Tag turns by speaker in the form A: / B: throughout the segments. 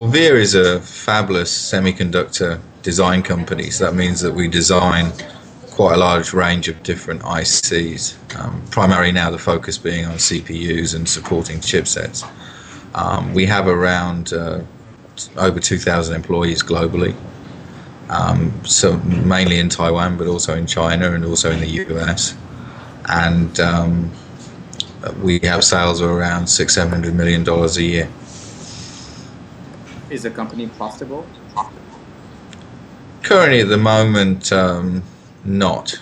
A: VIA is a fabless semiconductor design company, so that means that we design quite a large range of different ICs, primarily now the focus being on CPUs and supporting chipsets. We have around over 2,000 employees globally, so mainly in Taiwan, but also in China and also in the US. And we have sales of around $600-700 million a year.
B: Is the company profitable?
A: Currently, at the moment, not.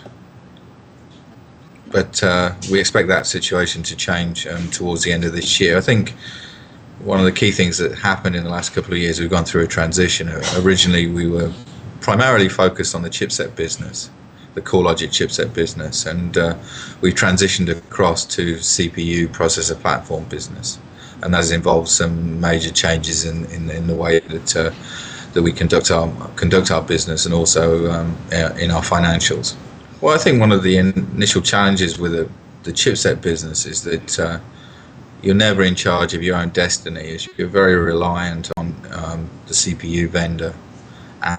A: But we expect that situation to change towards the end of this year. I think one of the key things that happened in the last couple of years, we've gone through a transition. Originally, we were primarily focused on the chipset business, the core logic chipset business, and we transitioned across to CPU processor platform business. And that has involved some major changes in the way that we conduct our business and also in our financials. Well, I think one of the initial challenges with the chipset business is that you're never in charge of your own destiny, as you're very reliant on the CPU vendor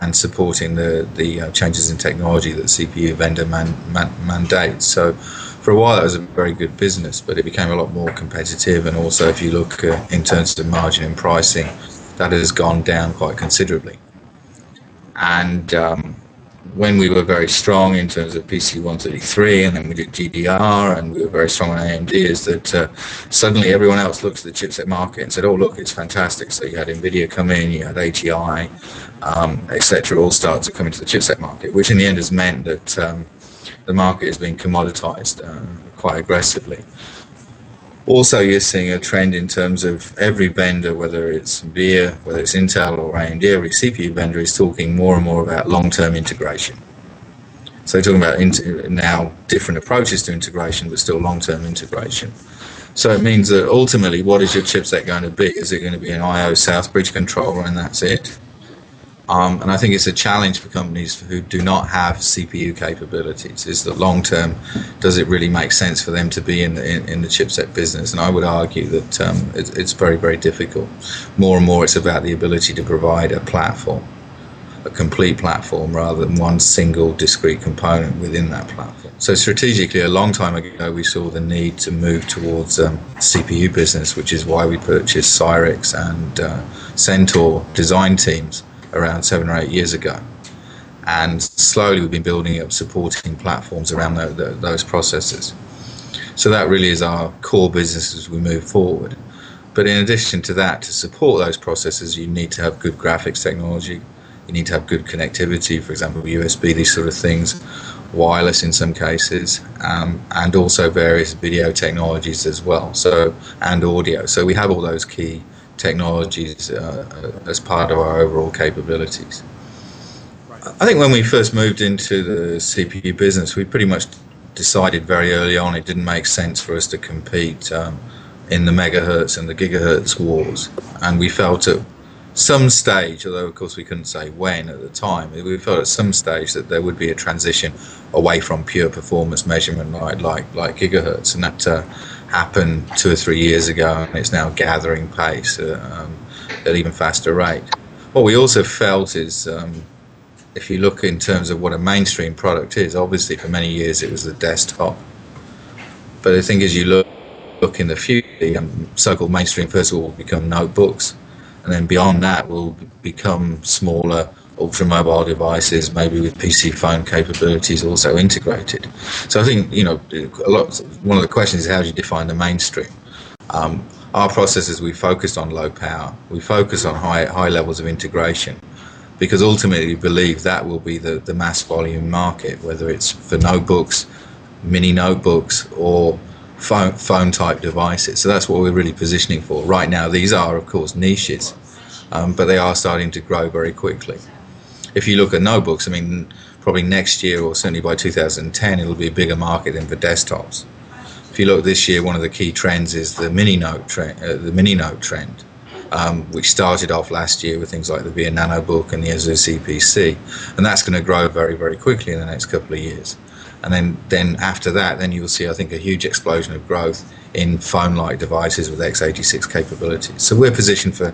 A: and supporting the changes in technology that the CPU vendor mandates. So for a while that was a very good business, but it became a lot more competitive, and also if you look in terms of margin and pricing, that has gone down quite considerably. And when we were very strong in terms of PC 133, and then we did GDR, and we were very strong on AMD, is that suddenly everyone else looked at the chipset market and said, oh, look, it's fantastic. So you had NVIDIA come in, you had ATI, etc., all start to come into the chipset market, which in the end has meant that the market is being commoditized quite aggressively. Also, you're seeing a trend in terms of every vendor, whether it's VIA, whether it's Intel or AMD, every CPU vendor is talking more and more about long-term integration. So they're talking about now different approaches to integration, but still long-term integration. So it means that ultimately, what is your chipset going to be? Is it going to be an I/O South Bridge controller and that's it? And I think it's a challenge for companies who do not have CPU capabilities. Is that long term, does it really make sense for them to be in the chipset business? And I would argue that it's very, very difficult. More and more, it's about the ability to provide a platform, a complete platform, rather than one single discrete component within that platform. So strategically, a long time ago, we saw the need to move towards CPU business, which is why we purchased Cyrix and Centaur design teams around 7 or 8 years ago, and slowly we've been building up supporting platforms around those processes. So that really is our core business as we move forward. But in addition to that, to support those processes, you need to have good graphics technology, you need to have good connectivity, for example USB, these sort of things, wireless in some cases, and also various video technologies as well, so, and audio. So we have all those key technologies as part of our overall capabilities. I think when we first moved into the CPU business, we pretty much decided very early on it didn't make sense for us to compete in the megahertz and the gigahertz wars, and we felt at some stage, although of course we couldn't say when at the time, we felt at some stage that there would be a transition away from pure performance measurement like gigahertz, and that happened 2 or 3 years ago, and it's now gathering pace at an even faster rate. What we also felt is, if you look in terms of what a mainstream product is, obviously for many years it was the desktop. But I think as you look in the future, so-called mainstream first of all will become notebooks, and then beyond that will become smaller ultra-mobile devices, maybe with PC phone capabilities also integrated. So I think, one of the questions is how do you define the mainstream? Our processes, we focused on low power, we focus on high levels of integration, because ultimately we believe that will be the mass volume market, whether it's for notebooks, mini notebooks, or phone type devices. So that's what we're really positioning for. Right now these are of course niches, but they are starting to grow very quickly. If you look at notebooks, probably next year or certainly by 2010 it'll be a bigger market than for desktops. If you look this year, one of the key trends is the mini note trend, which started off last year with things like the VIA NanoBook and the Asus CPC, and that's going to grow very, very quickly in the next couple of years. And then after that, then you'll see, I think, a huge explosion of growth in phone-like devices with x86 capabilities. So we're positioned for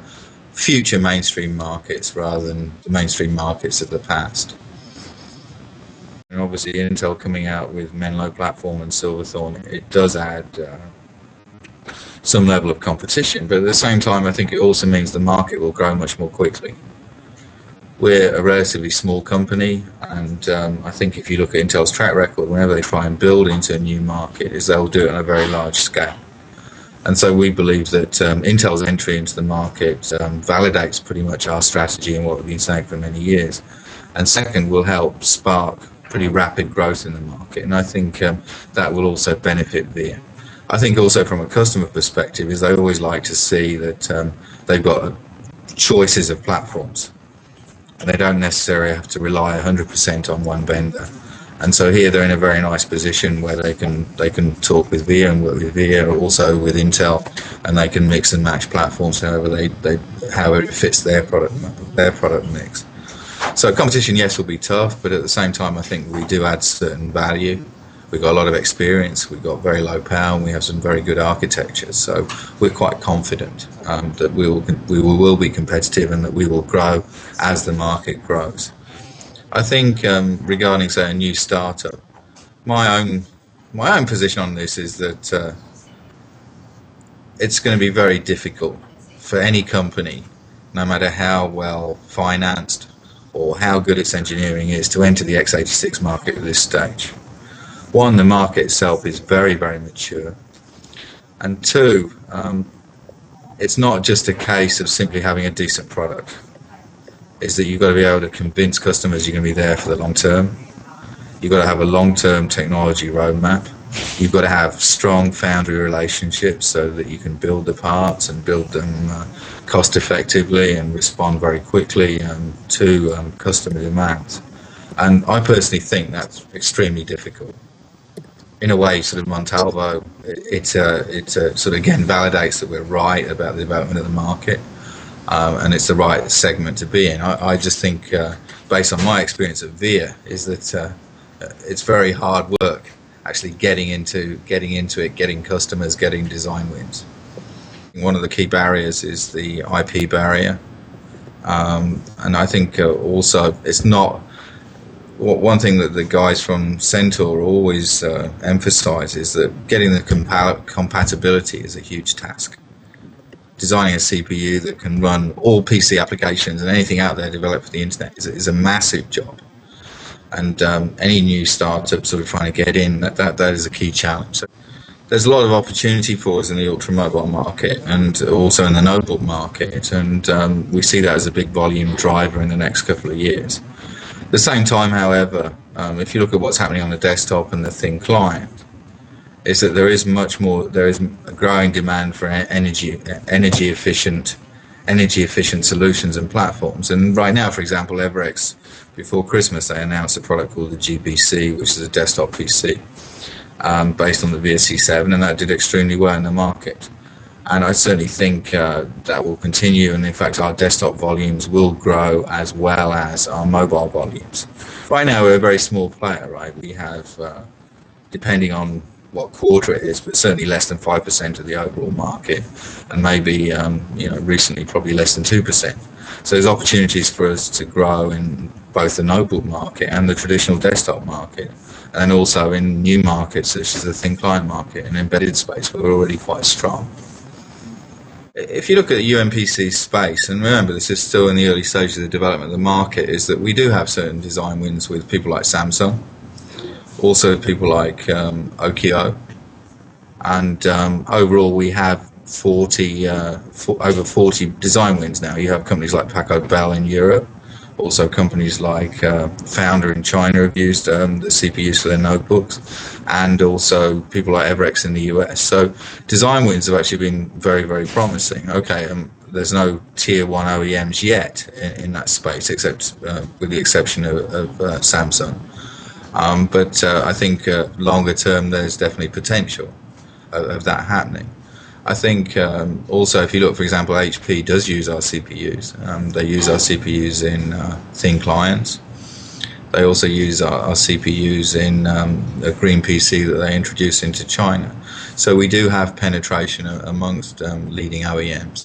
A: future mainstream markets rather than the mainstream markets of the past. And obviously, Intel coming out with Menlo platform and Silverthorne, it does add some level of competition, but at the same time, I think it also means the market will grow much more quickly. We're a relatively small company, and I think if you look at Intel's track record, whenever they try and build into a new market, is they'll do it on a very large scale. And so we believe that Intel's entry into the market validates pretty much our strategy and what we've been saying for many years. And second, will help spark pretty rapid growth in the market. And I think that will also benefit VIA. I think also from a customer perspective is they always like to see that they've got choices of platforms. And they don't necessarily have to rely 100% on one vendor. And so here they're in a very nice position where they can talk with VIA and work with VIA, also with Intel, and they can mix and match platforms however it fits their product mix. So competition, yes, will be tough, but at the same time, I think we do add certain value. We've got a lot of experience. We've got very low power, and we have some very good architecture. So we're quite confident that we will be competitive and that we will grow as the market grows. I think regarding, say, a new startup, my own position on this is that it's going to be very difficult for any company, no matter how well financed or how good its engineering is, to enter the x86 market at this stage. One, the market itself is very, very mature. And two, it's not just a case of simply having a decent product. Is that you've got to be able to convince customers you're going to be there for the long term. You've got to have a long-term technology roadmap. You've got to have strong foundry relationships so that you can build the parts and build them cost effectively and respond very quickly to customer demands. And I personally think that's extremely difficult. In a way, sort of Montalvo, it sort of again validates that we're right about the development of the market. And it's the right segment to be in. I just think, based on my experience at VIA, is that it's very hard work actually getting into it, getting customers, getting design wins. One of the key barriers is the IP barrier, and I think also it's not. One thing that the guys from Centaur always emphasize is that getting the compatibility is a huge task. Designing a CPU that can run all PC applications and anything out there developed for the internet is a massive job. And any new startup sort of trying to get in, that is a key challenge. So there's a lot of opportunity for us in the ultra-mobile market and also in the notebook market. And we see that as a big volume driver in the next couple of years. At the same time, however, if you look at what's happening on the desktop and the thin client, is that there is a growing demand for energy efficient solutions and platforms. And right now, for example, Everex, before Christmas, they announced a product called the GPC, which is a desktop PC based on the VSC7, and that did extremely well in the market. And I certainly think that will continue, and in fact our desktop volumes will grow as well as our mobile volumes. Right now we're a very small player, right? We have, depending on what quarter it is, but certainly less than 5% of the overall market, and maybe recently probably less than 2%. So there's opportunities for us to grow in both the notebook market and the traditional desktop market, and also in new markets such as the thin client market and embedded space where we're already quite strong. If you look at the UMPC space, and remember this is still in the early stages of the development of the market, is that we do have certain design wins with people like Samsung, also people like Okio, and overall we have over 40 design wins now. You have companies like Paco Bell in Europe, also companies like Founder in China have used the CPUs for their notebooks, and also people like Everex in the US. So design wins have actually been very, very promising. Okay, there's no tier 1 OEMs yet in that space, except with the exception of Samsung. But I think longer term there's definitely potential of that happening. I think also if you look, for example, HP does use our CPUs. They use our CPUs in thin clients. They also use our CPUs in a green PC that they introduced into China. So we do have penetration amongst leading OEMs.